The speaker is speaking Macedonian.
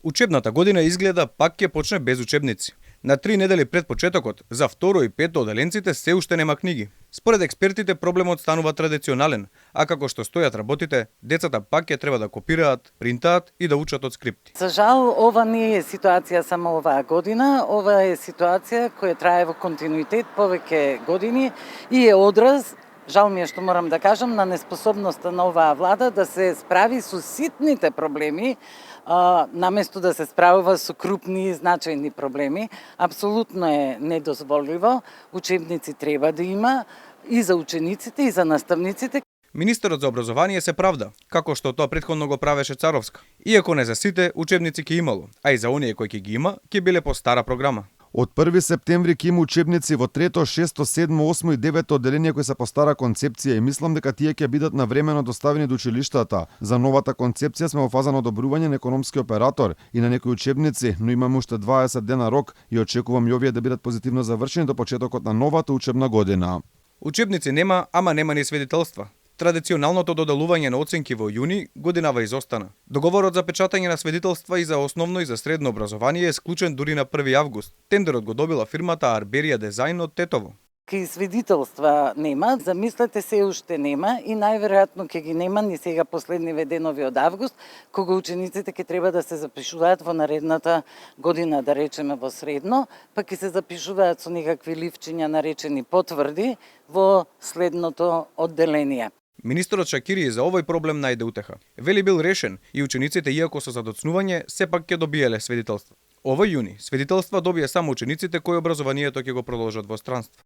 Учебната година изгледа пак ќе почне без учебници. На 3 недели пред почетокот, за второ и пето оделенците се уште нема книги. Според експертите проблемот станува традиционален, а како што стојат работите, децата пак ќе треба да копираат, принтаат и да учат од скрипти. За жал, ова не е ситуација само оваа година, ова е ситуација која трае во континуитет повеќе години и е одраз, жал ми е што морам да кажам, на неспособноста на оваа влада да се справи со ситните проблеми, наместо да се справува со крупни и значајни проблеми. Апсолутно е недозволиво. Учебници треба да има и за учениците и за наставниците. Министерот за образование се правда, како што тоа претходно го правеше Царовска. Иако не за сите учебници ќе имало, а и за оние кои ќе ги има, ќе биле по стара програма. Од 1 септември ќе има учебници во 3, 6, 7, 8 и 9 одделение кои се по стара концепција и мислам дека тие ќе бидат навремено доставени до училиштата. За новата концепција сме во фаза на одобрување на економски оператор и на некои учебници, но имаме уште 20 дена рок и очекувам и овие да бидат позитивно завршени до почетокот на новата учебна година. Учебници нема, ама нема ни свидетелства. Традиционалното доделување на оценки во јуни годинава изостана. Договорот за печатање на свидетелства и за основно и за средно образование е склучен дури на 1 август. Тендерот го добила фирмата Арберија Дизајн од Тетово. Ки свидетелства нема, замислете се уште нема и најверојатно ќе ги нема ни сега последниве денови од август, кога учениците ќе треба да се запишуваат во наредната година, да речеме во средно, па ќе се запишуваат со некакви ливчиња наречени потврди во следното одделение. Министерот Шакири за овој проблем најде утеха. Вели бил решен и учениците, иако со задоцнување, сепак ќе добиеле свидетелство. Овој јуни свидетелства добија само учениците кои образованието ќе го продолжат во странство.